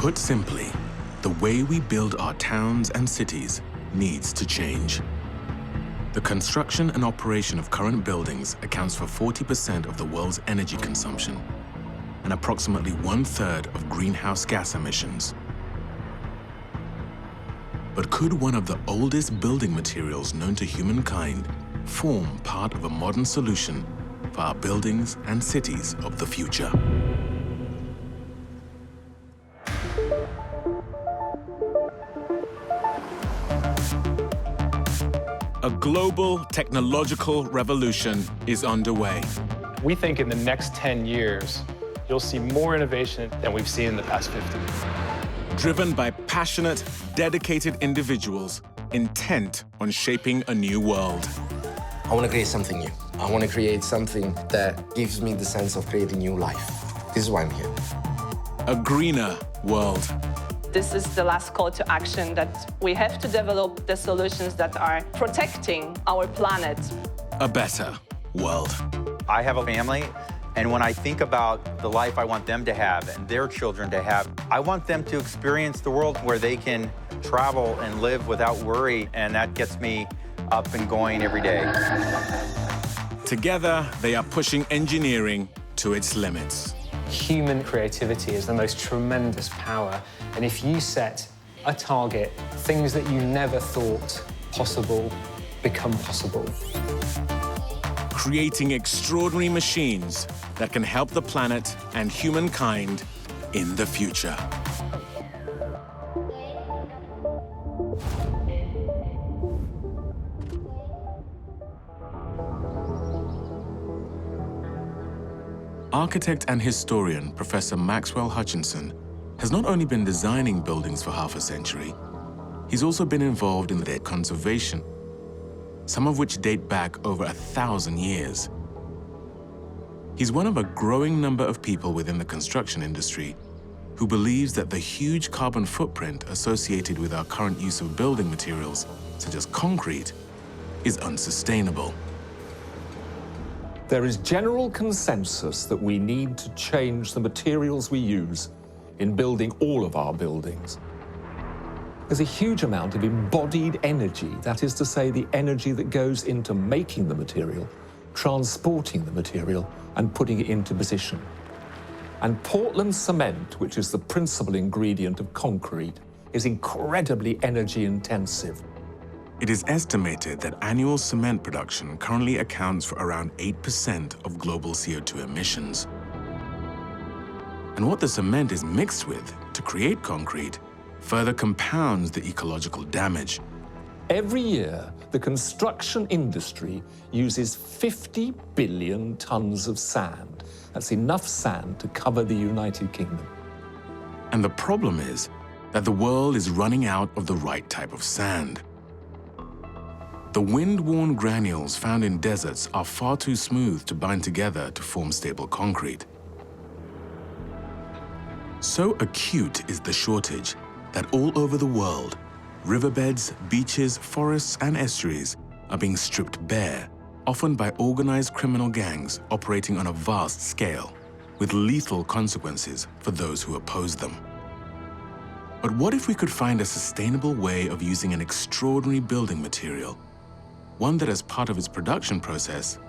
Put simply, the way we build our towns and cities needs to change. The construction and operation of current buildings accounts for 40% of the world's energy consumption and approximately 1/3 of greenhouse gas emissions. But could one of the oldest building materials known to humankind form part of a modern solution for our buildings and cities of the future? A global technological revolution is underway. We think in the next 10 years, you'll see more innovation than we've seen in the past 50. Driven by passionate, dedicated individuals intent on shaping a new world. I want to create something new. I want to create something that gives me the sense of creating new life. This is why I'm here. A greener world. This is the last call to action, that we have to develop the solutions that are protecting our planet. A better world. I have a family, and when I think about the life I want them to have and their children to have, I want them to experience the world where they can travel and live without worry, and that gets me up and going every day. Together, they are pushing engineering to its limits. Human creativity is the most tremendous power, and if you set a target, things that you never thought possible become possible. Creating extraordinary machines that can help the planet and humankind in the future. Architect and historian Professor Maxwell Hutchinson has not only been designing buildings for half a century, he's also been involved in their conservation, some of which date back over 1,000 years. He's one of a growing number of people within the construction industry who believes that the huge carbon footprint associated with our current use of building materials, such as concrete, is unsustainable. There is general consensus that we need to change the materials we use in building all of our buildings. There's a huge amount of embodied energy, that is to say, the energy that goes into making the material, transporting the material, and putting it into position. And Portland cement, which is the principal ingredient of concrete, is incredibly energy intensive. It is estimated that annual cement production currently accounts for around 8% of global CO2 emissions. And what the cement is mixed with to create concrete further compounds the ecological damage. Every year, the construction industry uses 50 billion tons of sand. That's enough sand to cover the United Kingdom. And the problem is that the world is running out of the right type of sand. The wind-worn granules found in deserts are far too smooth to bind together to form stable concrete. So acute is the shortage that all over the world, riverbeds, beaches, forests, and estuaries are being stripped bare, often by organized criminal gangs operating on a vast scale, with lethal consequences for those who oppose them. But what if we could find a sustainable way of using an extraordinary building material, one that as part of its production process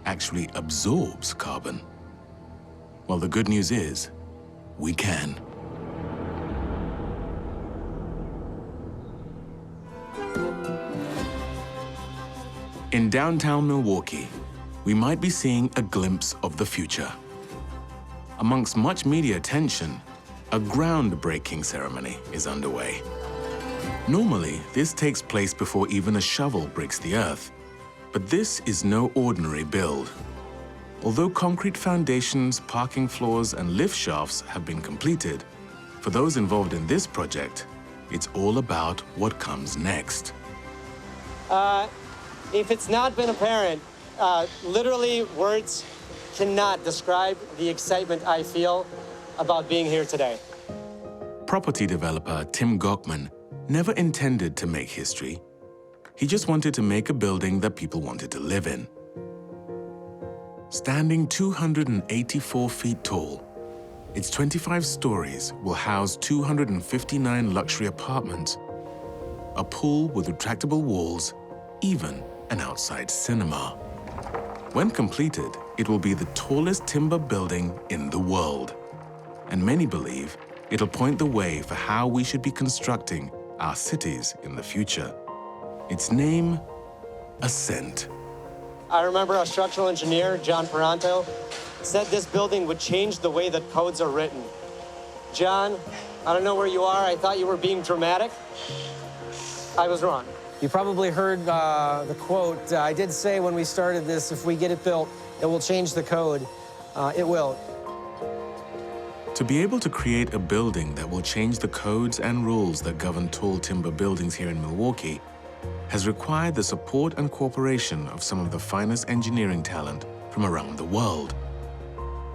actually absorbs carbon? Well, the good news is, we can. In downtown Milwaukee, we might be seeing a glimpse of the future. Amongst much media attention, a groundbreaking ceremony is underway. Normally, this takes place before even a shovel breaks the earth, but this is no ordinary build. Although concrete foundations, parking floors, and lift shafts have been completed, for those involved in this project, it's all about what comes next. If it's not been apparent, literally words cannot describe the excitement I feel about being here today. Property developer Tim Gockman never intended to make history. He just wanted to make a building that people wanted to live in. Standing 284 feet tall, Its 25 stories will house 259 luxury apartments, a pool with retractable walls, even an outside cinema. When completed, it will be the tallest timber building in the world. And many believe it'll point the way for how we should be constructing our cities in the future. Its name, Ascent. I remember a structural engineer, John Peranto, said this building would change the way that codes are written. John, I don't know where you are. I thought you were being dramatic. I was wrong. You probably heard the quote. I did say when we started this, if we get it built, it will change the code. It will. To be able to create a building that will change the codes and rules that govern tall timber buildings here in Milwaukee has required the support and cooperation of some of the finest engineering talent from around the world.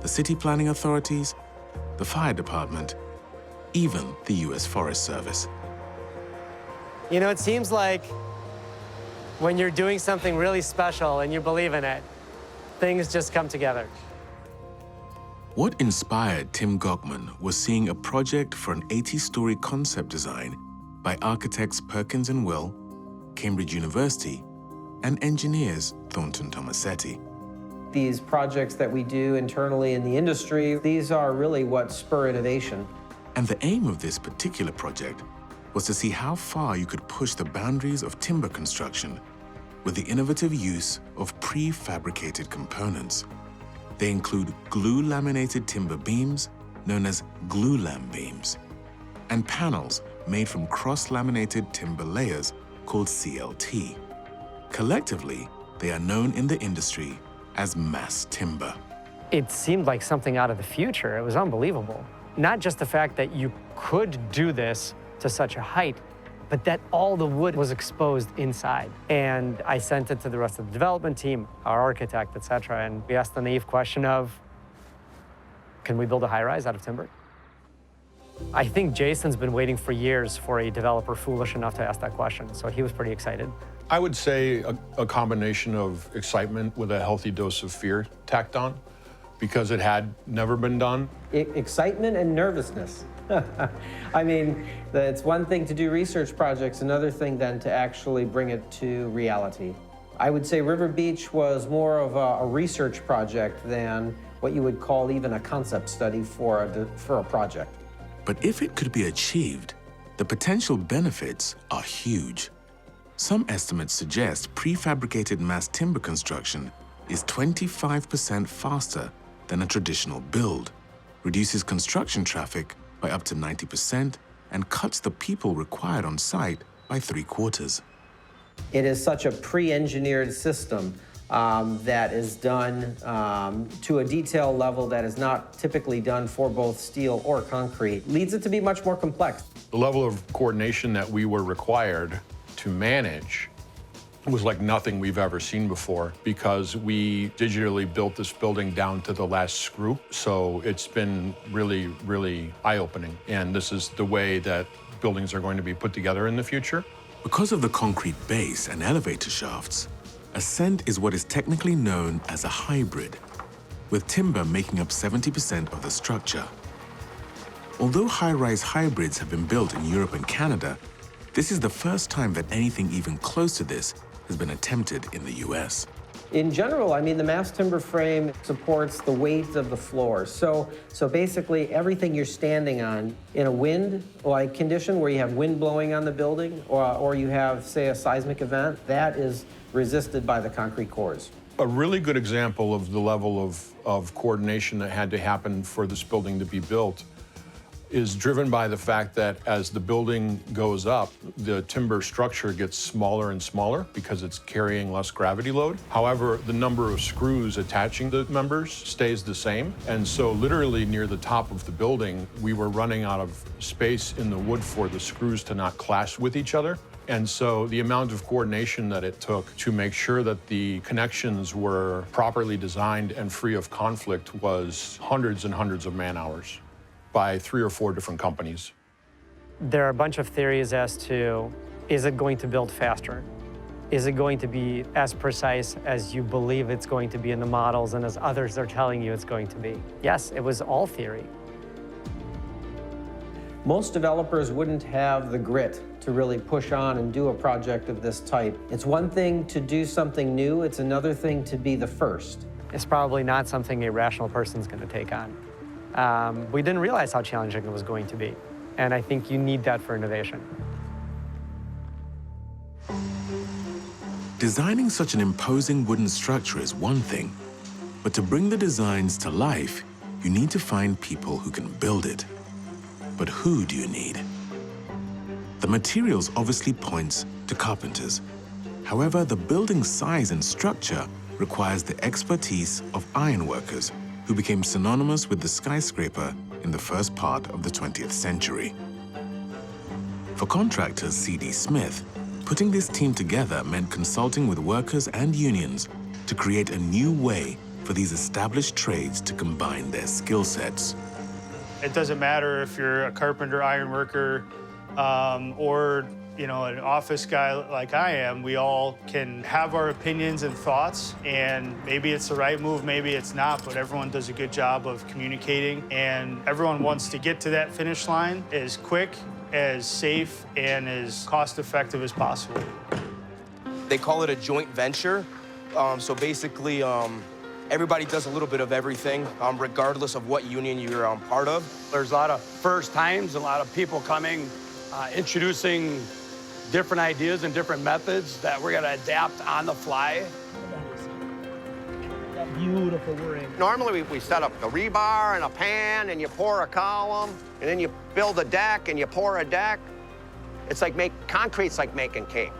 The city planning authorities, the fire department, even the U.S. Forest Service. You know, it seems like when you're doing something really special and you believe in it, things just come together. What inspired Tim Gockman was seeing a project for an 80-story concept design by architects Perkins and Will, Cambridge University, and engineers Thornton Tomasetti. These projects that we do internally in the industry, these are really what spur innovation. And the aim of this particular project was to see how far you could push the boundaries of timber construction with the innovative use of prefabricated components. They include glue-laminated timber beams, known as glue-lam beams, and panels made from cross-laminated timber layers called CLT. Collectively, they are known in the industry as mass timber. It seemed like something out of the future. It was unbelievable. Not just the fact that you could do this to such a height, but that all the wood was exposed inside. And I sent it to the rest of the development team, our architect, et cetera, and we asked the naive question of, can we build a high-rise out of timber? I think Jason's been waiting for years for a developer foolish enough to ask that question, so he was pretty excited. I would say a combination of excitement with a healthy dose of fear tacked on, because it had never been done. Excitement and nervousness. I mean, it's one thing to do research projects, another thing then to actually bring it to reality. I would say River Beach was more of a research project than what you would call even a concept study for a project. But if it could be achieved, the potential benefits are huge. Some estimates suggest prefabricated mass timber construction is 25% faster than a traditional build, reduces construction traffic by up to 90%, and cuts the people required on site by 3/4. It is such a pre-engineered system that is done to a detail level that is not typically done for both steel or concrete, leads it to be much more complex. The level of coordination that we were required to manage was like nothing we've ever seen before, because we digitally built this building down to the last screw. So it's been really, really eye-opening. And this is the way that buildings are going to be put together in the future. Because of the concrete base and elevator shafts, Ascent is what is technically known as a hybrid, with timber making up 70% of the structure. Although high-rise hybrids have been built in Europe and Canada, this is the first time that anything even close to this has been attempted in the US. In general, I mean, the mass timber frame supports the weight of the floor. So basically, everything you're standing on in a wind-like condition where you have wind blowing on the building, or you have, say, a seismic event, that is resisted by the concrete cores. A really good example of the level of coordination that had to happen for this building to be built is driven by the fact that as the building goes up, the timber structure gets smaller and smaller because it's carrying less gravity load. However, the number of screws attaching the members stays the same. And so literally near the top of the building, we were running out of space in the wood for the screws to not clash with each other. And so the amount of coordination that it took to make sure that the connections were properly designed and free of conflict was hundreds and hundreds of man-hours by 3 or 4 different companies. There are a bunch of theories as to, is it going to build faster? Is it going to be as precise as you believe it's going to be in the models and as others are telling you it's going to be? Yes, it was all theory. Most developers wouldn't have the grit to really push on and do a project of this type. It's one thing to do something new, it's another thing to be the first. It's probably not something a rational person's going to take on. We didn't realize how challenging it was going to be, and I think you need that for innovation. Designing such an imposing wooden structure is one thing, but to bring the designs to life, you need to find people who can build it. But who do you need? The materials obviously points to carpenters. However, the building's size and structure requires the expertise of ironworkers, who became synonymous with the skyscraper in the first part of the 20th century. For contractors C.D. Smith, putting this team together meant consulting with workers and unions to create a new way for these established trades to combine their skill sets. It doesn't matter if you're a carpenter, ironworker, or an office guy like I am. We all can have our opinions and thoughts, and maybe it's the right move, maybe it's not, but everyone does a good job of communicating, and everyone wants to get to that finish line as quick, as safe, and as cost-effective as possible. They call it a joint venture. So basically, everybody does a little bit of everything, regardless of what union you're part of. There's a lot of first times, a lot of people coming, introducing different ideas and different methods that we're gonna adapt on the fly. That beautiful ring. Normally we set up a rebar and a pan and you pour a column and then you build a deck and you pour a deck. It's like concrete's like making cake.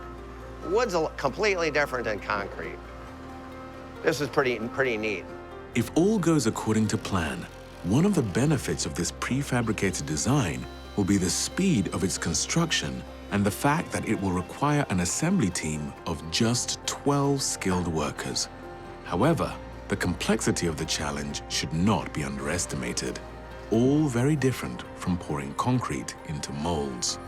Wood's completely different than concrete. This is pretty neat. If all goes according to plan, one of the benefits of this prefabricated design will be the speed of its construction and the fact that it will require an assembly team of just 12 skilled workers. However, the complexity of the challenge should not be underestimated. All very different from pouring concrete into molds.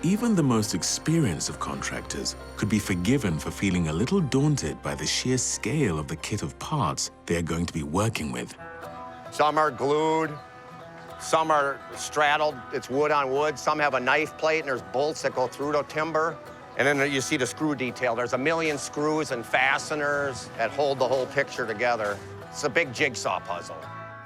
Even the most experienced of contractors could be forgiven for feeling a little daunted by the sheer scale of the kit of parts they are going to be working with. Some are glued, some are straddled, it's wood on wood. Some have a knife plate and there's bolts that go through the timber. And then you see the screw detail. There's a million screws and fasteners that hold the whole picture together. It's a big jigsaw puzzle.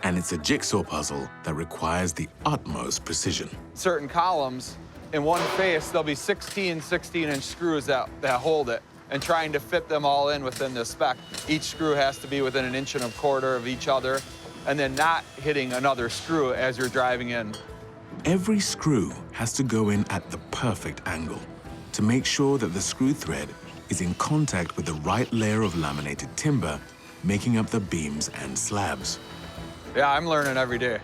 And it's a jigsaw puzzle that requires the utmost precision. Certain columns, in one face, there'll be 16 16-inch screws that hold it, and trying to fit them all in within the spec. Each screw has to be within 1.25 inches of each other, and then not hitting another screw as you're driving in. Every screw has to go in at the perfect angle to make sure that the screw thread is in contact with the right layer of laminated timber, making up the beams and slabs. Yeah, I'm learning every day.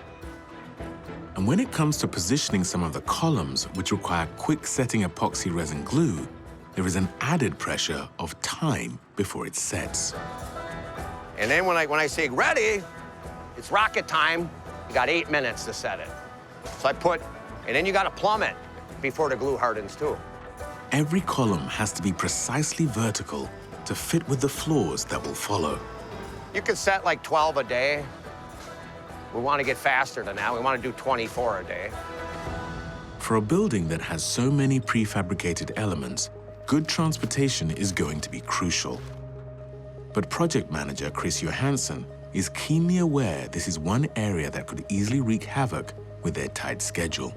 And when it comes to positioning some of the columns, which require quick-setting epoxy resin glue, there is an added pressure of time before it sets. And then when I say ready, it's rocket time. You got 8 minutes to set it. So and then you got to plumb it before the glue hardens too. Every column has to be precisely vertical to fit with the floors that will follow. You could set like 12 a day. We want to get faster than that. We want to do 24 a day. For a building that has so many prefabricated elements, good transportation is going to be crucial. But project manager Chris Johansson is keenly aware this is one area that could easily wreak havoc with their tight schedule.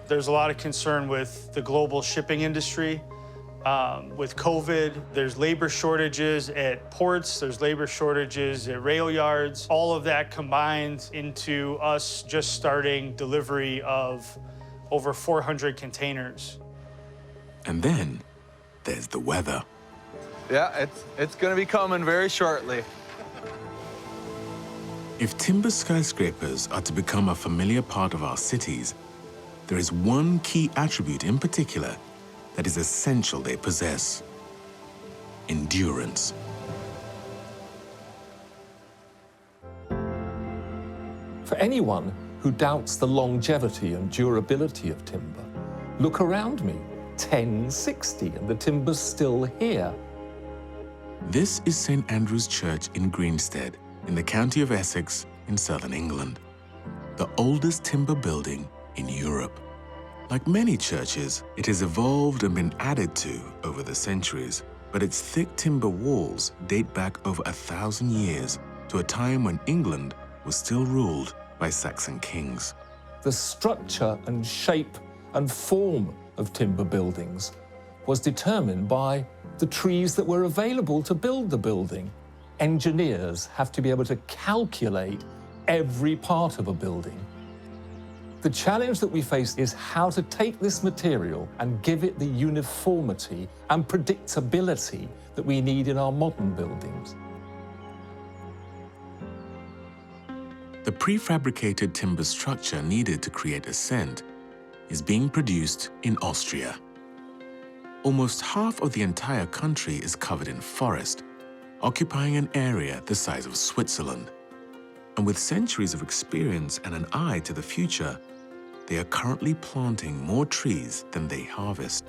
There's a lot of concern with the global shipping industry. With COVID, there's labor shortages at ports, there's labor shortages at rail yards. All of that combined into us just starting delivery of over 400 containers. And then there's the weather. Yeah, it's gonna be coming very shortly. If timber skyscrapers are to become a familiar part of our cities, there is one key attribute in particular that is essential they possess: endurance. For anyone who doubts the longevity and durability of timber, look around me. 1060 and the timber's still here. This is St. Andrew's Church in Greenstead, in the county of Essex in southern England. The oldest timber building in Europe. Like many churches, it has evolved and been added to over the centuries, but its thick timber walls date back over 1,000 years to a time when England was still ruled by Saxon kings. The structure and shape and form of timber buildings was determined by the trees that were available to build the building. Engineers have to be able to calculate every part of a building. The challenge that we face is how to take this material and give it the uniformity and predictability that we need in our modern buildings. The prefabricated timber structure needed to create Ascent is being produced in Austria. Almost half of the entire country is covered in forest, occupying an area the size of Switzerland. And with centuries of experience and an eye to the future, they are currently planting more trees than they harvest.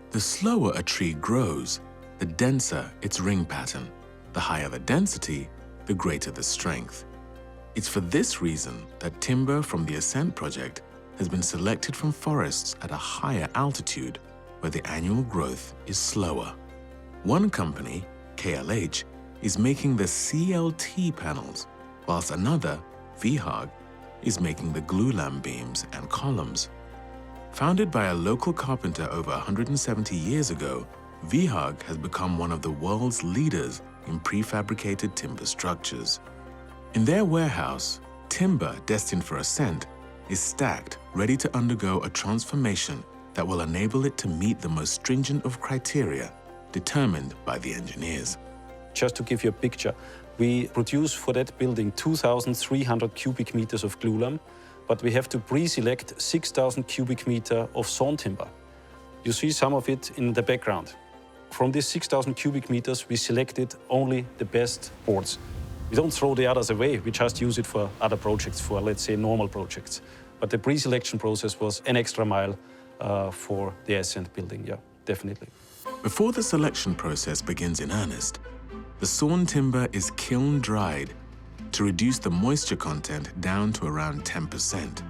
The slower a tree grows, the denser its ring pattern. The higher the density, the greater the strength. It's for this reason that timber from the Ascent Project has been selected from forests at a higher altitude where the annual growth is slower. One company, KLH, is making the CLT panels, whilst another, VHAG, is making the glulam beams and columns. Founded by a local carpenter over 170 years ago, VHAG has become one of the world's leaders in prefabricated timber structures. In their warehouse, timber destined for Ascent is stacked, ready to undergo a transformation that will enable it to meet the most stringent of criteria determined by the engineers. Just to give you a picture, we produce for that building 2,300 cubic meters of glulam, but we have to pre-select 6,000 cubic meters of sawn timber. You see some of it in the background. From these 6,000 cubic meters, we selected only the best boards. We don't throw the others away, we just use it for other projects, for, let's say, normal projects. But the pre-selection process was an extra mile for the Ascent building, yeah, definitely. Before the selection process begins in earnest, the sawn timber is kiln-dried to reduce the moisture content down to around 10%.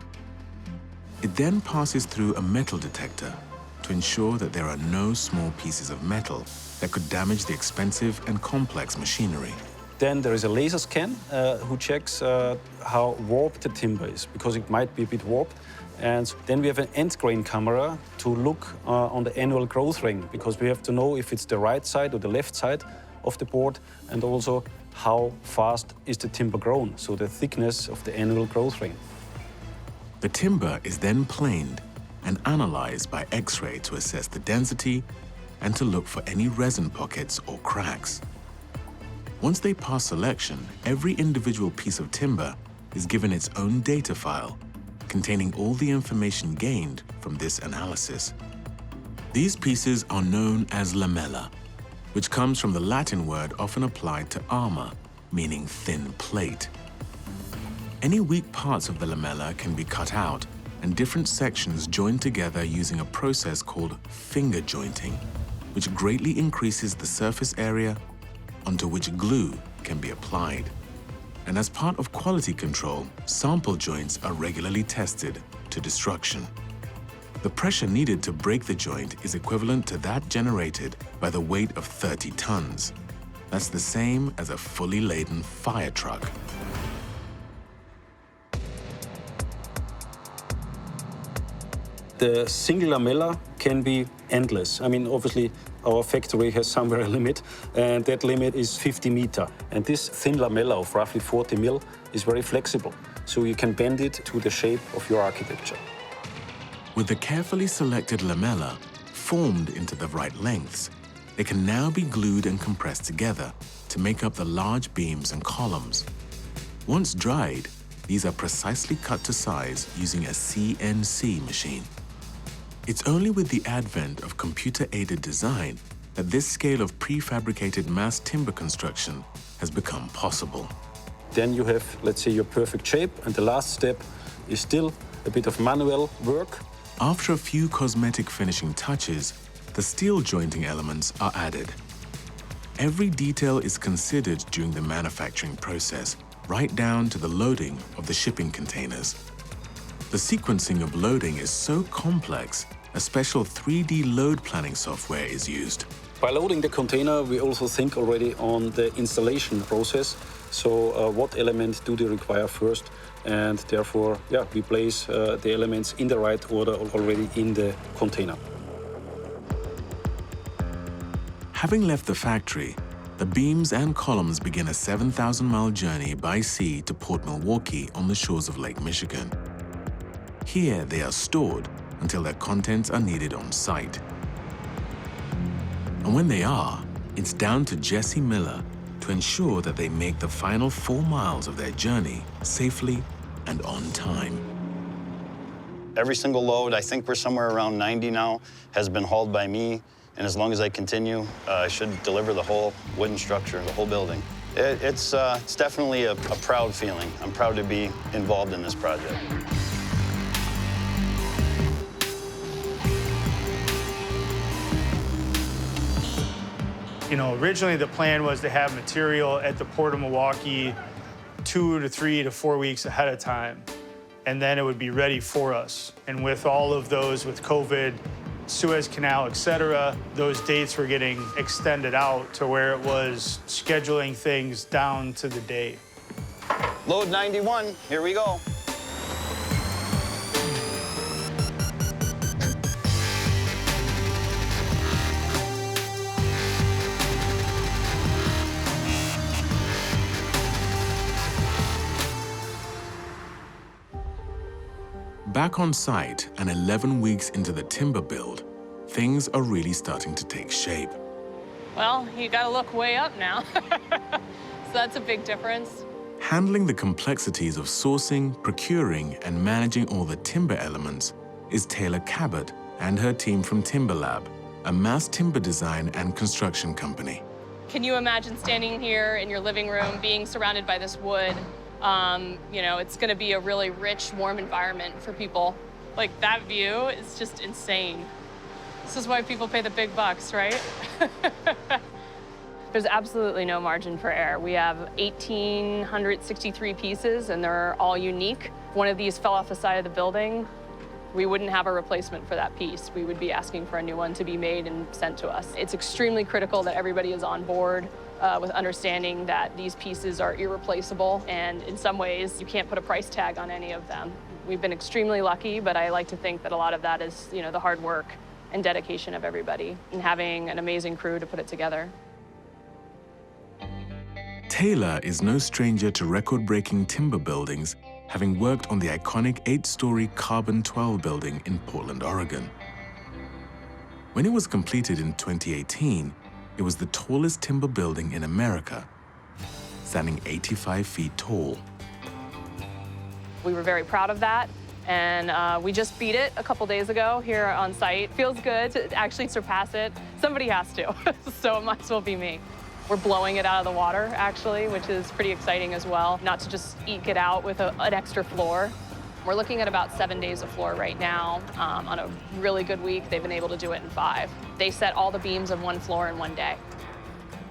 It then passes through a metal detector to ensure that there are no small pieces of metal that could damage the expensive and complex machinery. Then there is a laser scan who checks how warped the timber is, because it might be a bit warped. And then we have an end grain camera to look on the annual growth ring, because we have to know if it's the right side or the left side of the board, and also how fast is the timber grown, so the thickness of the annual growth ring. The timber is then planed and analyzed by X-ray to assess the density and to look for any resin pockets or cracks. Once they pass selection, every individual piece of timber is given its own data file containing all the information gained from this analysis. These pieces are known as lamella, which comes from the Latin word often applied to armor, meaning thin plate. Any weak parts of the lamella can be cut out and different sections joined together using a process called finger jointing, which greatly increases the surface area onto which glue can be applied. And as part of quality control, sample joints are regularly tested to destruction. The pressure needed to break the joint is equivalent to that generated by the weight of 30 tons. That's the same as a fully laden fire truck. The single lamella can be endless. I mean, obviously, our factory has somewhere a limit, and that limit is 50 meters. And this thin lamella of roughly 40 mil is very flexible, so you can bend it to the shape of your architecture. With the carefully selected lamella formed into the right lengths, they can now be glued and compressed together to make up the large beams and columns. Once dried, these are precisely cut to size using a CNC machine. It's only with the advent of computer-aided design that this scale of prefabricated mass timber construction has become possible. Then you have, let's say, your perfect shape, and the last step is still a bit of manual work. After a few cosmetic finishing touches, the steel jointing elements are added. Every detail is considered during the manufacturing process, right down to the loading of the shipping containers. The sequencing of loading is so complex, a special 3D load planning software is used. By loading the container, we also think already on the installation process. So what element do they require first? And therefore, we place the elements in the right order already in the container. Having left the factory, the beams and columns begin a 7,000-mile journey by sea to Port Milwaukee on the shores of Lake Michigan. Here, they are stored until their contents are needed on site. And when they are, it's down to Jesse Miller to ensure that they make the final 4 miles of their journey safely and on time. Every single load, I think we're somewhere around 90 now, has been hauled by me. And as long as I continue, I should deliver the whole wooden structure, the whole building. It's definitely a proud feeling. I'm proud to be involved in this project. You know, originally the plan was to have material at the Port of Milwaukee 2 to 3 to 4 weeks ahead of time, and then it would be ready for us. And with all of those, with COVID, Suez Canal, et cetera, those dates were getting extended out to where it was scheduling things down to the day. Load 91, here we go. Back on site and 11 weeks into the timber build, things are really starting to take shape. Well, you gotta look way up now. So that's a big difference. Handling the complexities of sourcing, procuring, and managing all the timber elements is Taylor Cabot and her team from Timber Lab, a mass timber design and construction company. Can you imagine standing here in your living room, being surrounded by this wood? You know, it's gonna be a really rich, warm environment for people. Like, that view is just insane. This is why people pay the big bucks, right? There's absolutely no margin for error. We have 1,863 pieces, and they're all unique. If one of these fell off the side of the building, we wouldn't have a replacement for that piece. We would be asking for a new one to be made and sent to us. It's extremely critical that everybody is on board with understanding that these pieces are irreplaceable, and in some ways, you can't put a price tag on any of them. We've been extremely lucky, but I like to think that a lot of that is, you know, the hard work and dedication of everybody and having an amazing crew to put it together. Taylor is no stranger to record-breaking timber buildings, having worked on the iconic 8-story Carbon 12 building in Portland, Oregon. When it was completed in 2018, it was the tallest timber building in America, standing 85 feet tall. We were very proud of that, and we just beat it a couple days ago here on site. Feels good to actually surpass it. Somebody has to, so it might as well be me. We're blowing it out of the water, actually, which is pretty exciting as well, not to just eke it out with an extra floor. We're looking at about 7 days of floor right now. On a really good week, they've been able to do it in 5. They set all the beams of one floor in 1 day.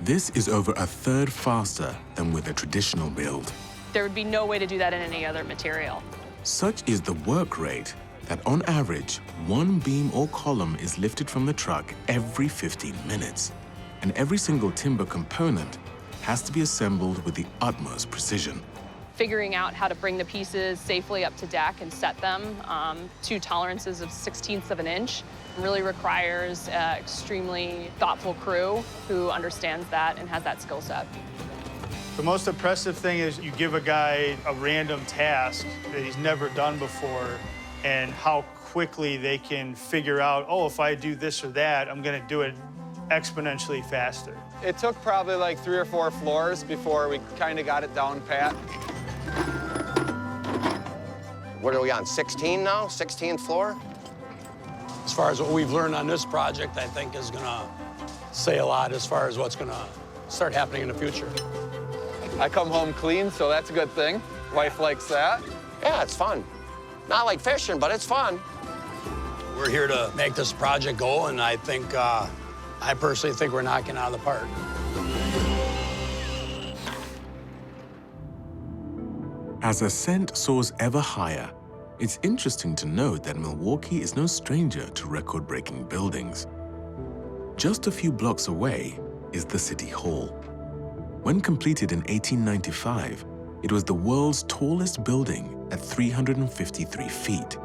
This is over a third faster than with a traditional build. There would be no way to do that in any other material. Such is the work rate that on average, 1 beam or column is lifted from the truck every 15 minutes. And every single timber component has to be assembled with the utmost precision. Figuring out how to bring the pieces safely up to deck and set them to tolerances of 1/16 of an inch really requires an extremely thoughtful crew who understands that and has that skill set. The most impressive thing is you give a guy a random task that he's never done before, and how quickly they can figure out, oh, if I do this or that, I'm gonna do it exponentially faster. It took probably like 3 or 4 floors before we kind of got it down pat. What are we on, 16 now? 16th floor? As far as what we've learned on this project, I think is gonna say a lot as far as what's gonna start happening in the future. I come home clean, so that's a good thing. Wife likes that. Yeah, it's fun. Not like fishing, but it's fun. We're here to make this project go, and I think, I personally think we're knocking it out of the park. As Ascent soars ever higher, It's interesting to note that Milwaukee is no stranger to record-breaking buildings. Just a few blocks away is the City Hall. When completed in 1895, it was the world's tallest building at 353 feet.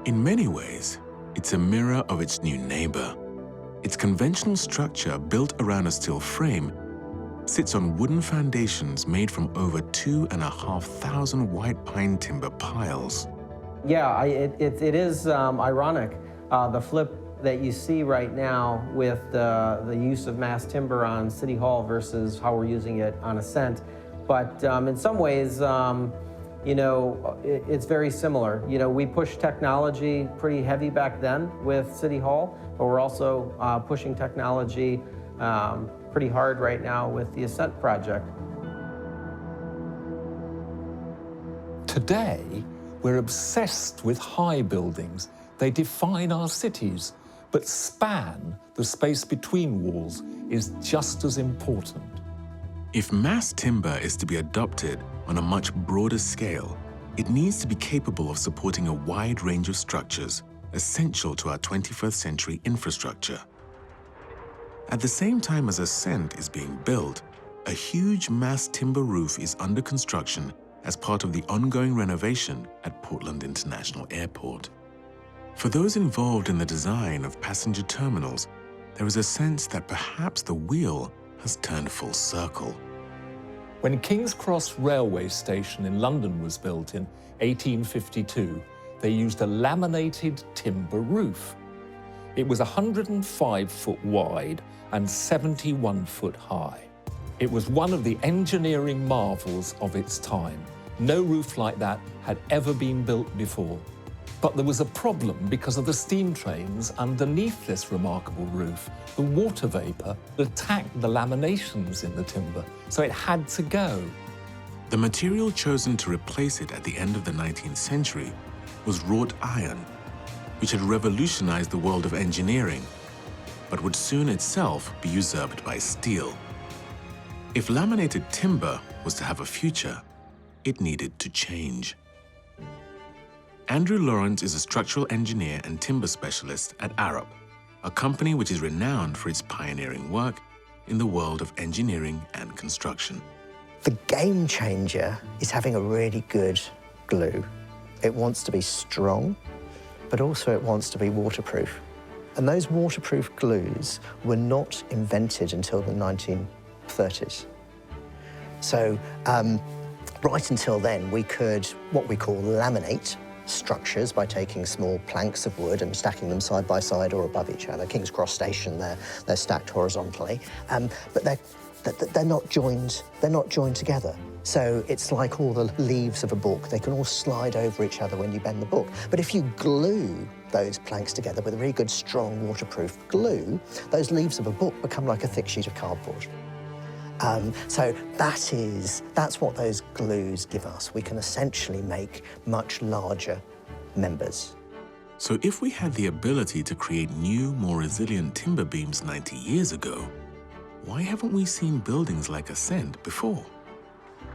In many ways, it's a mirror of its new neighbor. Its conventional structure, built around a steel frame, sits on wooden foundations made from over 2,500 white pine timber piles. Yeah, it is ironic, the flip that you see right now with the use of mass timber on City Hall versus how we're using it on Ascent. But in some ways, you know, it's very similar. You know, we pushed technology pretty heavy back then with City Hall, but we're also pushing technology pretty hard right now with the Ascent Project. Today, we're obsessed with high buildings. They define our cities, but span, the space between walls, is just as important. If mass timber is to be adopted on a much broader scale, it needs to be capable of supporting a wide range of structures essential to our 21st century infrastructure. At the same time as Ascent is being built, a huge mass timber roof is under construction as part of the ongoing renovation at Portland International Airport. For those involved in the design of passenger terminals, there is a sense that perhaps the wheel has turned full circle. When King's Cross Railway Station in London was built in 1852, they used a laminated timber roof. It was 105 foot wide and 71 foot high. It was one of the engineering marvels of its time. No roof like that had ever been built before. But there was a problem because of the steam trains underneath this remarkable roof. The water vapor attacked the laminations in the timber, so it had to go. The material chosen to replace it at the end of the 19th century was wrought iron, which had revolutionized the world of engineering, but would soon itself be usurped by steel. If laminated timber was to have a future, it needed to change. Andrew Lawrence is a structural engineer and timber specialist at Arup, a company which is renowned for its pioneering work in the world of engineering and construction. The game changer is having a really good glue. It wants to be strong, but also it wants to be waterproof. And those waterproof glues were not invented until the 1930s. So right until then, we could, what we call laminate structures by taking small planks of wood and stacking them side by side or above each other. King's Cross Station, they're stacked horizontally, but they're not joined. They're not joined together. So it's like all the leaves of a book. They can all slide over each other when you bend the book. But if you glue those planks together with a really good, strong, waterproof glue, those leaves of a book become like a thick sheet of cardboard. So that's what those glues give us. We can essentially make much larger members. So if we had the ability to create new, more resilient timber beams 90 years ago, why haven't we seen buildings like Ascent before?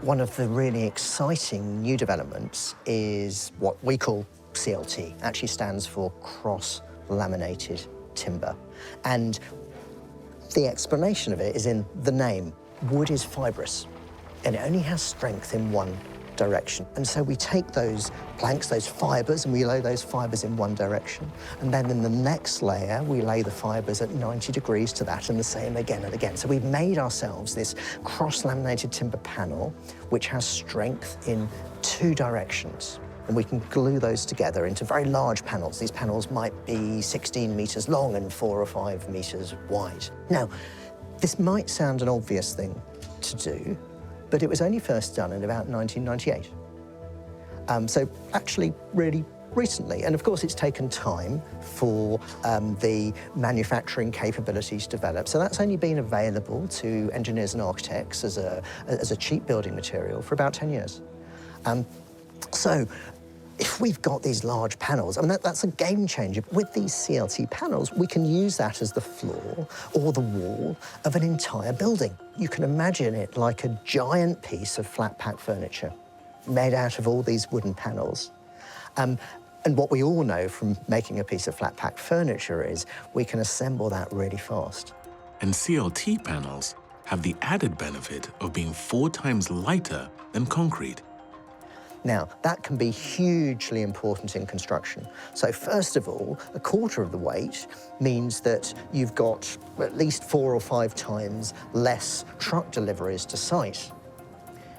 One of the really exciting new developments is what we call CLT. It actually stands for cross-laminated timber. And the explanation of it is in the name. Wood is fibrous, and it only has strength in one direction. And so we take those planks, those fibers, and we lay those fibers in one direction. And then in the next layer, we lay the fibers at 90 degrees to that, and the same again and again. So we've made ourselves this cross-laminated timber panel, which has strength in two directions. And we can glue those together into very large panels. These panels might be 16 meters long and 4 or 5 meters wide. Now, this might sound an obvious thing to do, but it was only first done in about 1998. So actually really recently. And of course, it's taken time for the manufacturing capabilities to develop. So that's only been available to engineers and architects as a cheap building material for about 10 years. So if we've got these large panels, I mean, that's a game changer. With these CLT panels, we can use that as the floor or the wall of an entire building. You can imagine it like a giant piece of flat pack furniture. made out of all these wooden panels. And what we all know from making a piece of flat-pack furniture is we can assemble that really fast. And CLT panels have the added benefit of being 4 times lighter than concrete. Now, that can be hugely important in construction. So first of all, 1/4 of the weight means that you've got at least 4 or 5 times less truck deliveries to site.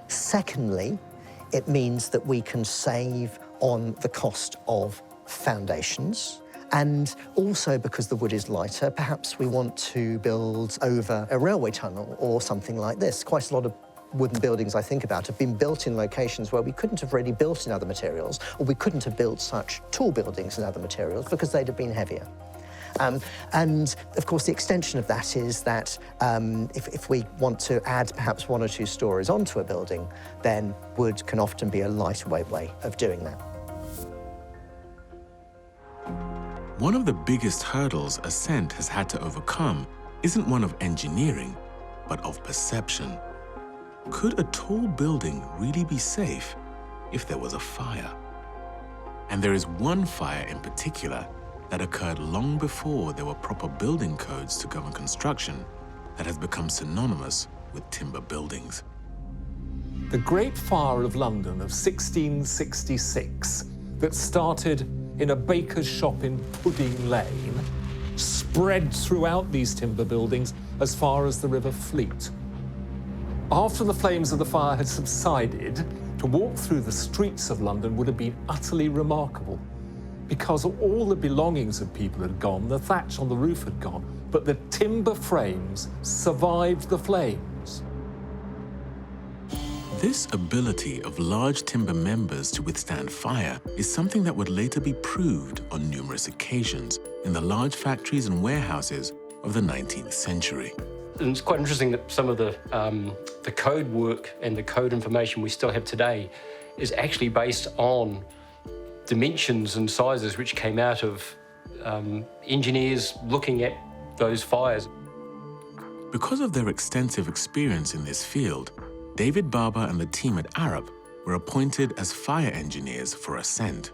Secondly, it means that we can save on the cost of foundations. And also, because the wood is lighter, perhaps we want to build over a railway tunnel or something like this. Quite a lot of wooden buildings I think about have been built in locations where we couldn't have really built in other materials, or we couldn't have built such tall buildings in other materials because they'd have been heavier. And of course, the extension of that is that if we want to add perhaps 1 or 2 stories onto a building, then wood can often be a lightweight way of doing that. One of the biggest hurdles Ascent has had to overcome isn't one of engineering, but of perception. Could a tall building really be safe if there was a fire? And there is one fire in particular that occurred long before there were proper building codes to govern construction that has become synonymous with timber buildings. The Great Fire of London of 1666 that started in a baker's shop in Pudding Lane spread throughout these timber buildings as far as the River Fleet. After the flames of the fire had subsided, to walk through the streets of London would have been utterly remarkable, because all the belongings of people had gone, the thatch on the roof had gone, but the timber frames survived the flames. This ability of large timber members to withstand fire is something that would later be proved on numerous occasions in the large factories and warehouses of the 19th century. And it's quite interesting that some of the code work and the code information we still have today is actually based on dimensions and sizes which came out of engineers looking at those fires. Because of their extensive experience in this field, David Barber and the team at Arup were appointed as fire engineers for Ascent.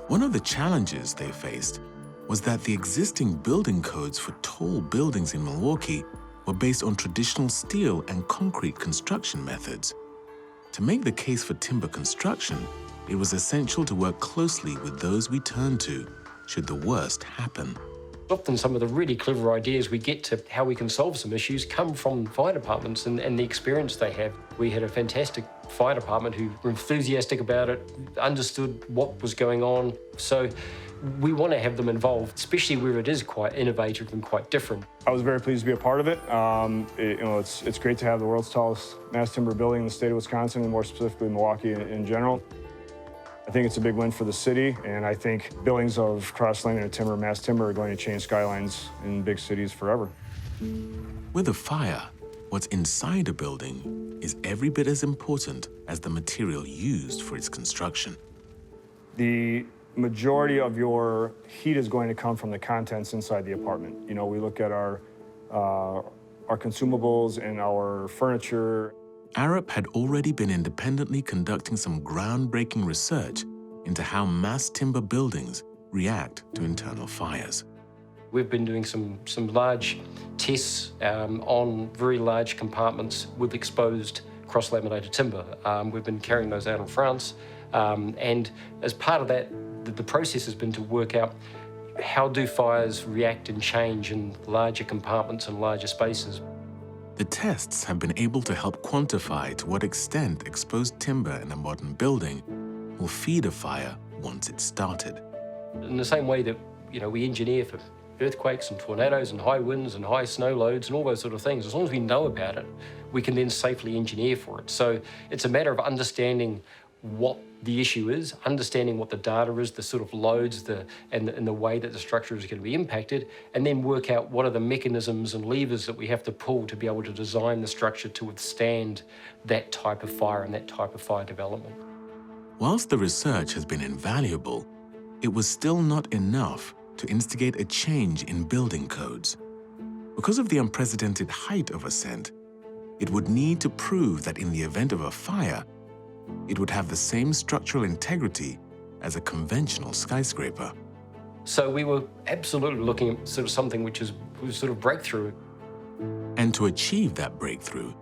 One of the challenges they faced was that the existing building codes for tall buildings in Milwaukee were based on traditional steel and concrete construction methods. To make the case for timber construction, it was essential to work closely with those we turn to should the worst happen. Often some of the really clever ideas we get to how we can solve some issues come from fire departments and the experience they have. We had a fantastic fire department who were enthusiastic about it, understood what was going on. So we want to have them involved, especially where it is quite innovative and quite different. I was very pleased to be a part of it. It's great to have the world's tallest mass timber building in the state of Wisconsin, and more specifically Milwaukee in general. I think it's a big win for the city, and I think buildings of cross-laminated timber, mass timber, are going to change skylines in big cities forever. With a fire, what's inside a building is every bit as important as the material used for its construction. The majority of your heat is going to come from the contents inside the apartment. You know, we look at our consumables and our furniture. Arup had already been independently conducting some groundbreaking research into how mass timber buildings react to internal fires. We've been doing some large tests on very large compartments with exposed cross-laminated timber. We've been carrying those out in France, and as part of that, the process has been to work out how do fires react and change in larger compartments and larger spaces. The tests have been able to help quantify to what extent exposed timber in a modern building will feed a fire once it's started. In the same way that, we engineer for earthquakes and tornadoes and high winds and high snow loads and all those sort of things, as long as we know about it, we can then safely engineer for it. So it's a matter of understanding what the issue is, understanding what the data is, the sort of loads, and the way that the structure is going to be impacted, and then work out what are the mechanisms and levers that we have to pull to be able to design the structure to withstand that type of fire and that type of fire development. Whilst the research has been invaluable, it was still not enough to instigate a change in building codes. Because of the unprecedented height of Ascent, it would need to prove that in the event of a fire, it would have the same structural integrity as a conventional skyscraper. So we were absolutely looking at sort of something which was sort of breakthrough. And to achieve that breakthrough,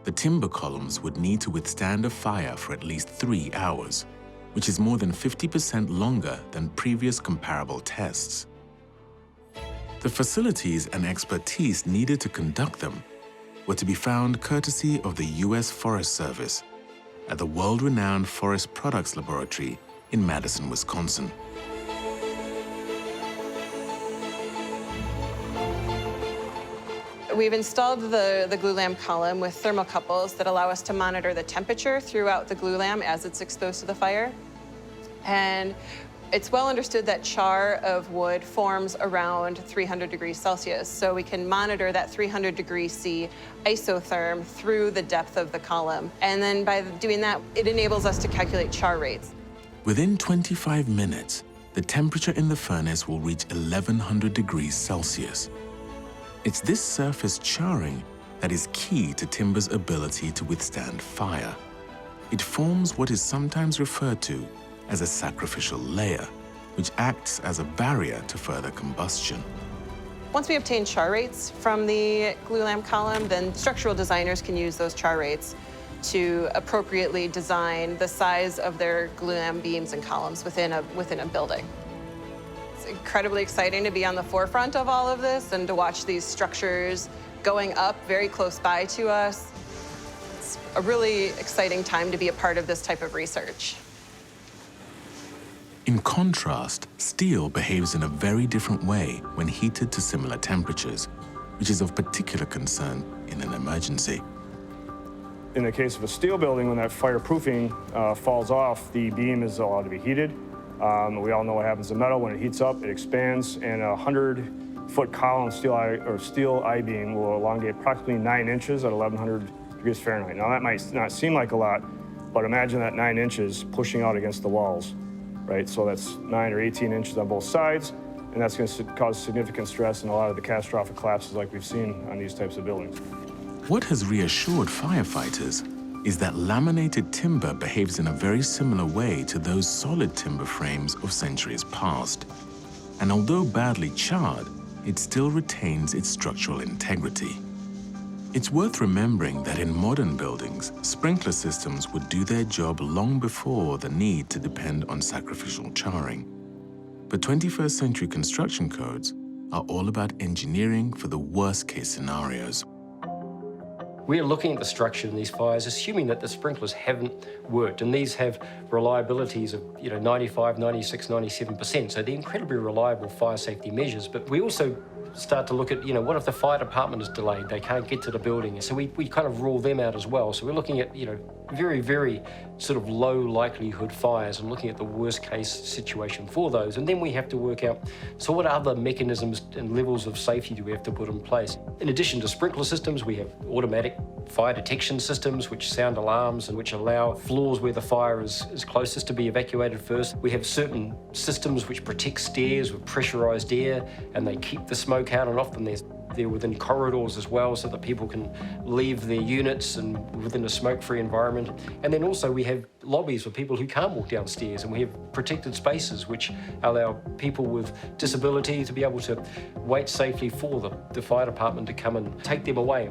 the timber columns would need to withstand a fire for at least 3 hours, which is more than 50% longer than previous comparable tests. The facilities and expertise needed to conduct them were to be found courtesy of the U.S. Forest Service at the world-renowned Forest Products Laboratory in Madison, Wisconsin. We've installed the glulam column with thermocouples that allow us to monitor the temperature throughout the glulam as it's exposed to the fire. And it's well understood that char of wood forms around 300 degrees Celsius, so we can monitor that 300 degrees C isotherm through the depth of the column. And then by doing that, it enables us to calculate char rates. Within 25 minutes, the temperature in the furnace will reach 1100 degrees Celsius. It's this surface charring that is key to timber's ability to withstand fire. It forms what is sometimes referred to as a sacrificial layer, which acts as a barrier to further combustion. Once we obtain char rates from the glulam column, then structural designers can use those char rates to appropriately design the size of their glulam beams and columns within a building. It's incredibly exciting to be on the forefront of all of this and to watch these structures going up very close by to us. It's a really exciting time to be a part of this type of research. In contrast, steel behaves in a very different way when heated to similar temperatures, which is of particular concern in an emergency. In the case of a steel building, when that fireproofing falls off, the beam is allowed to be heated. We all know what happens to metal. When it heats up, it expands, and a 100-foot column steel I-beam will elongate approximately 9 inches at 1100 degrees Fahrenheit. Now, that might not seem like a lot, but imagine that 9 inches pushing out against the walls. Right, so that's 9 or 18 inches on both sides, and that's going to cause significant stress and a lot of the catastrophic collapses like we've seen on these types of buildings. What has reassured firefighters is that laminated timber behaves in a very similar way to those solid timber frames of centuries past. And although badly charred, it still retains its structural integrity. It's worth remembering that in modern buildings, sprinkler systems would do their job long before the need to depend on sacrificial charring. But 21st century construction codes are all about engineering for the worst-case scenarios. We're looking at the structure in these fires, assuming that the sprinklers haven't worked, and these have reliabilities of 95, 96, 97%, so they're incredibly reliable fire safety measures. But we also start to look at, what if the fire department is delayed, they can't get to the building, so we kind of rule them out as well. So we're looking at, very, very sort of low likelihood fires and looking at the worst case situation for those. And then we have to work out, so what other mechanisms and levels of safety do we have to put in place? In addition to sprinkler systems, we have automatic fire detection systems which sound alarms and which allow floors where the fire is closest to be evacuated first. We have certain systems which protect stairs with pressurized air and they keep the smoke out, and often they're within corridors as well so that people can leave their units and within a smoke-free environment. And then also we have lobbies for people who can't walk downstairs, and we have protected spaces which allow people with disability to be able to wait safely for the fire department to come and take them away.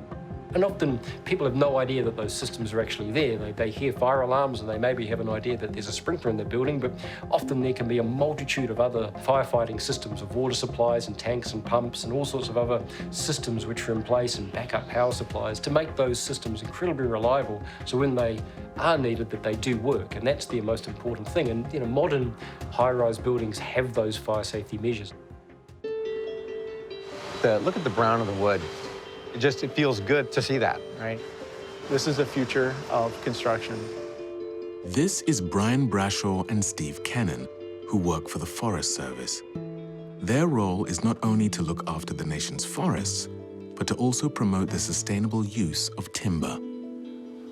And often people have no idea that those systems are actually there. They hear fire alarms and they maybe have an idea that there's a sprinkler in the building, but often there can be a multitude of other firefighting systems of water supplies and tanks and pumps and all sorts of other systems which are in place, and backup power supplies to make those systems incredibly reliable, so when they are needed that they do work. And that's the most important thing. And modern high-rise buildings have those fire safety measures. Look at the brown of the wood. It feels good to see that, right? This is the future of construction. This is Brian Brashaw and Steve Kennan, who work for the Forest Service. Their role is not only to look after the nation's forests, but to also promote the sustainable use of timber.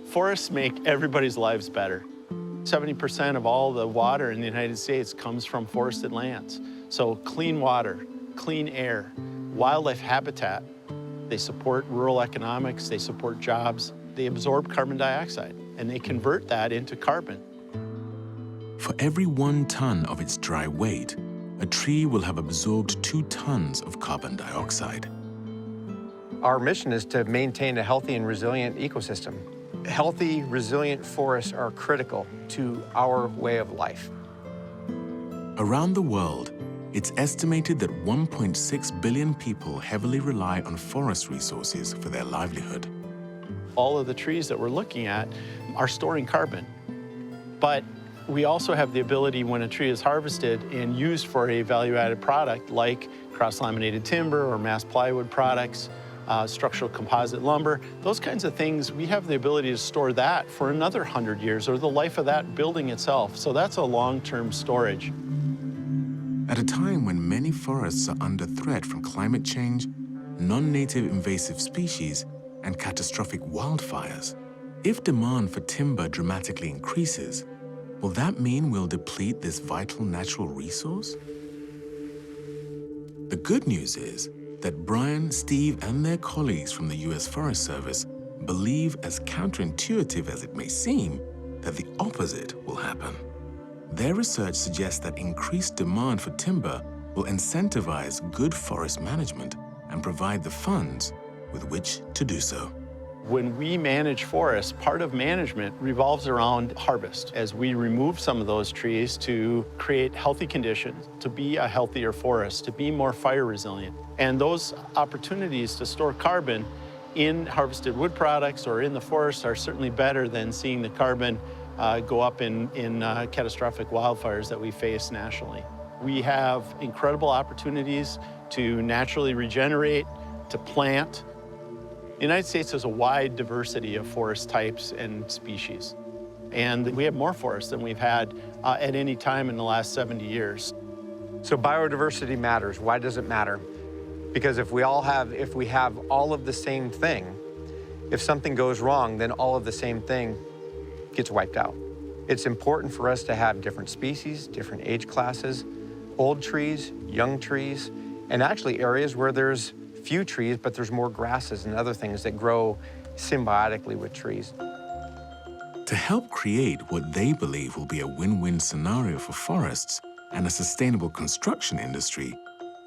Forests make everybody's lives better. 70% of all the water in the United States comes from forested lands. So clean water, clean air, wildlife habitat. They support rural economics, they support jobs, they absorb carbon dioxide. and they convert that into carbon. For every 1 ton of its dry weight, a tree will have absorbed 2 tons of carbon dioxide. Our mission is to maintain a healthy and resilient ecosystem. Healthy, resilient forests are critical to our way of life. Around the world, it's estimated that 1.6 billion people heavily rely on forest resources for their livelihood. All of the trees that we're looking at are storing carbon. But we also have the ability, when a tree is harvested and used for a value-added product like cross-laminated timber or mass plywood products, structural composite lumber, those kinds of things, we have the ability to store that for another 100 years or the life of that building itself. So that's a long-term storage. At a time when many forests are under threat from climate change, non-native invasive species, and catastrophic wildfires, if demand for timber dramatically increases, will that mean we'll deplete this vital natural resource? The good news is that Brian, Steve, and their colleagues from the U.S. Forest Service believe, as counterintuitive as it may seem, that the opposite will happen. Their research suggests that increased demand for timber will incentivize good forest management and provide the funds with which to do so. When we manage forests, part of management revolves around harvest, as we remove some of those trees to create healthy conditions, to be a healthier forest, to be more fire resilient. And those opportunities to store carbon in harvested wood products or in the forest are certainly better than seeing the carbon go up in catastrophic wildfires that we face nationally. We have incredible opportunities to naturally regenerate, to plant. The United States has a wide diversity of forest types and species. And we have more forests than we've had at any time in the last 70 years. So biodiversity matters. Why does it matter? Because if we have all of the same thing, if something goes wrong, then all of the same thing gets wiped out. It's important for us to have different species, different age classes, old trees, young trees, and actually areas where there's few trees, but there's more grasses and other things that grow symbiotically with trees. To help create what they believe will be a win-win scenario for forests and a sustainable construction industry,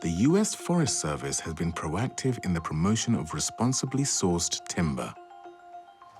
the U.S. Forest Service has been proactive in the promotion of responsibly sourced timber.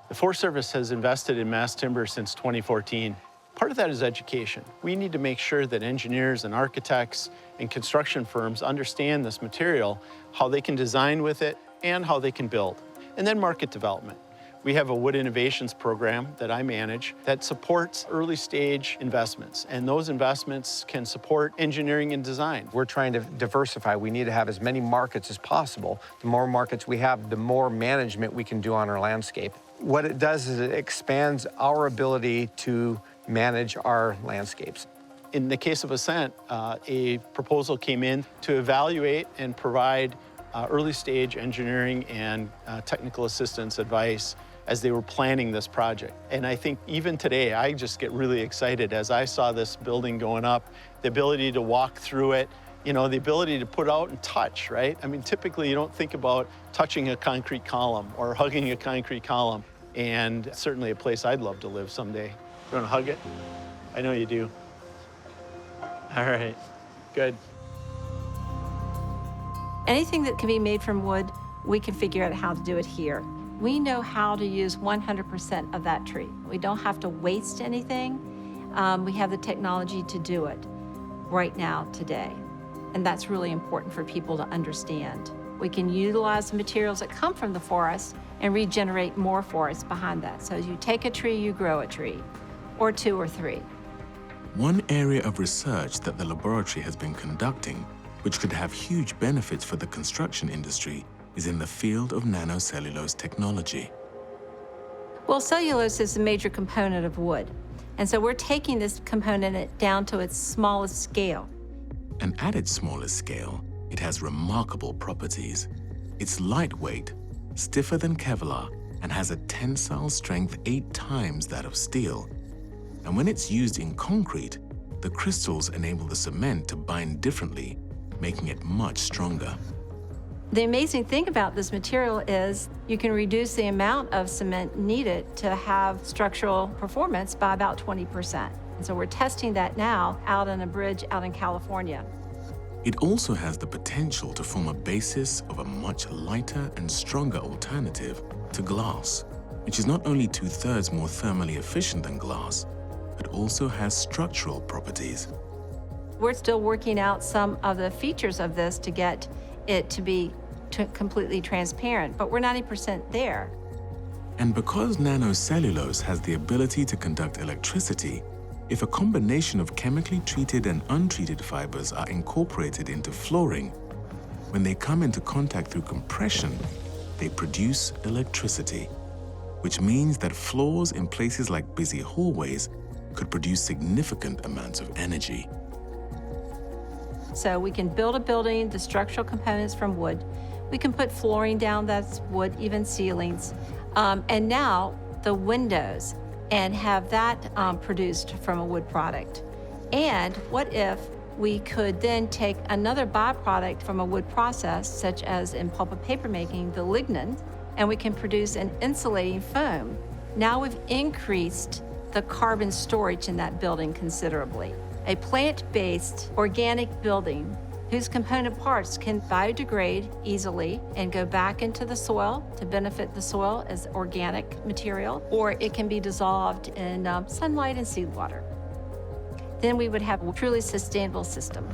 The Forest Service has invested in mass timber since 2014. Part of that is education. We need to make sure that engineers and architects and construction firms understand this material, how they can design with it, and how they can build. And then market development. We have a Wood Innovations program that I manage that supports early stage investments, and those investments can support engineering and design. We're trying to diversify. We need to have as many markets as possible. The more markets we have, the more management we can do on our landscape. What it does is it expands our ability to manage our landscapes. In the case of Ascent, a proposal came in to evaluate and provide early stage engineering and technical assistance advice as they were planning this project. And I think even today, I just get really excited as I saw this building going up, the ability to walk through it, you know, the ability to put out and touch, right? I mean, typically you don't think about touching a concrete column or hugging a concrete column. And certainly a place I'd love to live someday. You want to hug it? I know you do. All right, good. Anything that can be made from wood, we can figure out how to do it here. We know how to use 100% of that tree. We don't have to waste anything. We have the technology to do it right now, today. And that's really important for people to understand. We can utilize the materials that come from the forest and regenerate more forests behind that. So as you take a tree, you grow a tree, or 2 or 3. One area of research that the laboratory has been conducting, which could have huge benefits for the construction industry, is in the field of nanocellulose technology. Well, cellulose is a major component of wood. And so we're taking this component down to its smallest scale. And at its smallest scale, it has remarkable properties. It's lightweight, stiffer than Kevlar, and has a tensile strength 8 times that of steel. And when it's used in concrete, the crystals enable the cement to bind differently, making it much stronger. The amazing thing about this material is you can reduce the amount of cement needed to have structural performance by about 20%. And so we're testing that now out on a bridge out in California. It also has the potential to form a basis of a much lighter and stronger alternative to glass, which is not only 2/3 more thermally efficient than glass, but also has structural properties. We're still working out some of the features of this to get it to be completely transparent, but we're 90% there. And because nanocellulose has the ability to conduct electricity, if a combination of chemically treated and untreated fibers are incorporated into flooring, when they come into contact through compression, they produce electricity, which means that floors in places like busy hallways could produce significant amounts of energy. So we can build a building, the structural components from wood. We can put flooring down that's wood, even ceilings. And now the windows, and have that produced from a wood product. And what if we could then take another byproduct from a wood process, such as in pulp and paper making, the lignin, and we can produce an insulating foam. Now we've increased the carbon storage in that building considerably. A plant-based organic building whose component parts can biodegrade easily and go back into the soil to benefit the soil as organic material, or it can be dissolved in sunlight and seawater. Then we would have a truly sustainable system.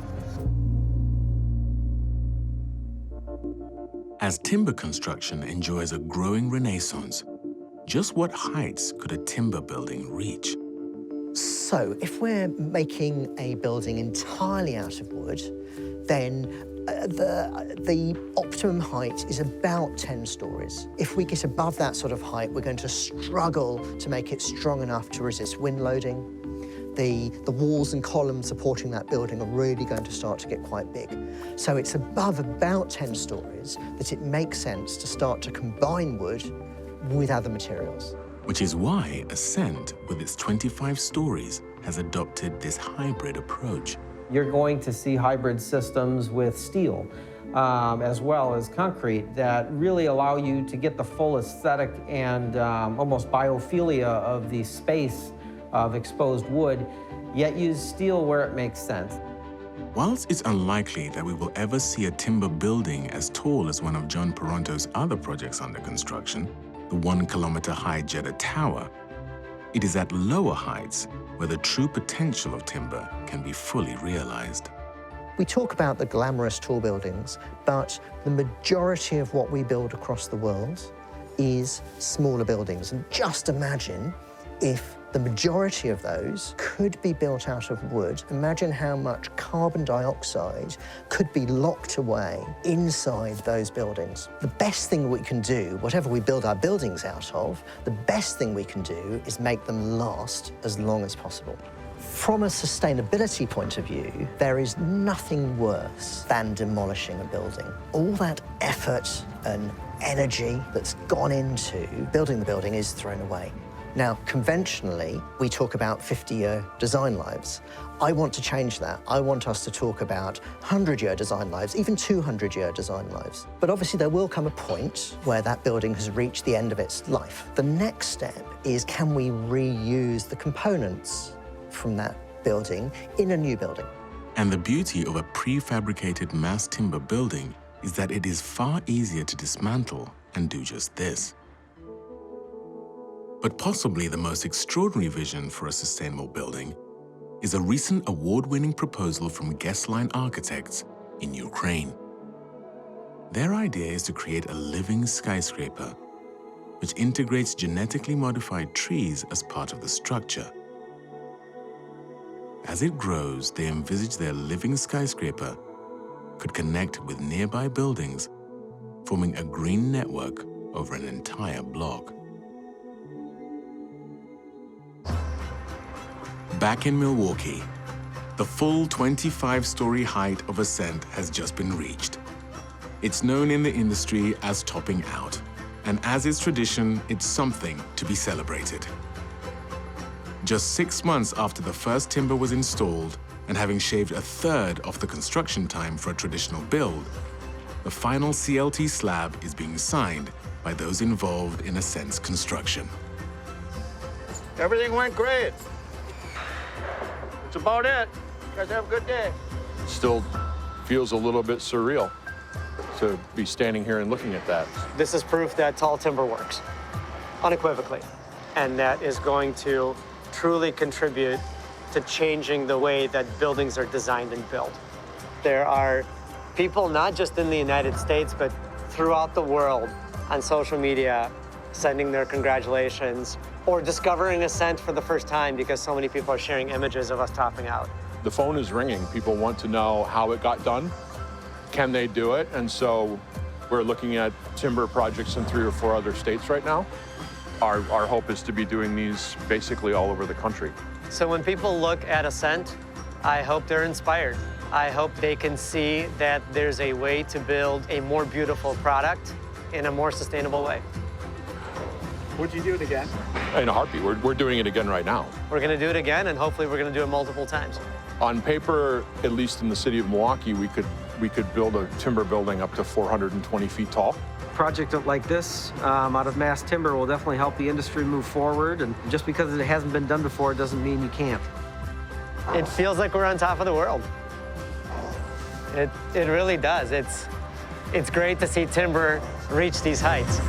As timber construction enjoys a growing renaissance, just what heights could a timber building reach? So if we're making a building entirely out of wood, then the optimum height is about 10 stories. If we get above that sort of height, we're going to struggle to make it strong enough to resist wind loading. The walls and columns supporting that building are really going to start to get quite big. So it's above about 10 stories that it makes sense to start to combine wood with other materials. Which is why Ascent, with its 25 stories, has adopted this hybrid approach. You're going to see hybrid systems with steel as well as concrete that really allow you to get the full aesthetic and almost biophilia of the space of exposed wood, yet use steel where it makes sense. Whilst it's unlikely that we will ever see a timber building as tall as one of John Peronto's other projects under construction, the 1-kilometer-high Jeddah Tower, it is at lower heights where the true potential of timber can be fully realized. We talk about the glamorous tall buildings, but the majority of what we build across the world is smaller buildings. And just imagine if the majority of those could be built out of wood. Imagine how much carbon dioxide could be locked away inside those buildings. The best thing we can do, whatever we build our buildings out of, the best thing we can do is make them last as long as possible. From a sustainability point of view, there is nothing worse than demolishing a building. All that effort and energy that's gone into building the building is thrown away. Now, conventionally, we talk about 50-year design lives. I want to change that. I want us to talk about 100-year design lives, even 200-year design lives. But obviously, there will come a point where that building has reached the end of its life. The next step is, can we reuse the components from that building in a new building? And the beauty of a prefabricated mass timber building is that it is far easier to dismantle and do just this. But possibly the most extraordinary vision for a sustainable building is a recent award-winning proposal from Guestline Architects in Ukraine. Their idea is to create a living skyscraper, which integrates genetically modified trees as part of the structure. As it grows, they envisage their living skyscraper could connect with nearby buildings, forming a green network over an entire block. Back in Milwaukee, the full 25-story height of Ascent has just been reached. It's known in the industry as topping out, and as is tradition, it's something to be celebrated. Just 6 months after the first timber was installed, and having shaved 1/3 off the construction time for a traditional build, the final CLT slab is being signed by those involved in Ascent's construction. Everything went great. That's about it. You guys have a good day. Still feels a little bit surreal to be standing here and looking at that. This is proof that tall timber works, unequivocally, and that is going to truly contribute to changing the way that buildings are designed and built. There are people, not just in the United States, but throughout the world on social media sending their congratulations or discovering Ascent for the first time because so many people are sharing images of us topping out. The phone is ringing. People want to know how it got done. Can they do it? And so we're looking at timber projects in 3 or 4 other states right now. Our hope is to be doing these basically all over the country. So when people look at Ascent, I hope they're inspired. I hope they can see that there's a way to build a more beautiful product in a more sustainable way. Would you do it again? In a heartbeat. We're doing it again right now. We're going to do it again, and hopefully we're going to do it multiple times. On paper, at least in the city of Milwaukee, we could build a timber building up to 420 feet tall. A project like this out of mass timber will definitely help the industry move forward, and just because it hasn't been done before doesn't mean you can't. It feels like we're on top of the world. It really does. It's great to see timber reach these heights.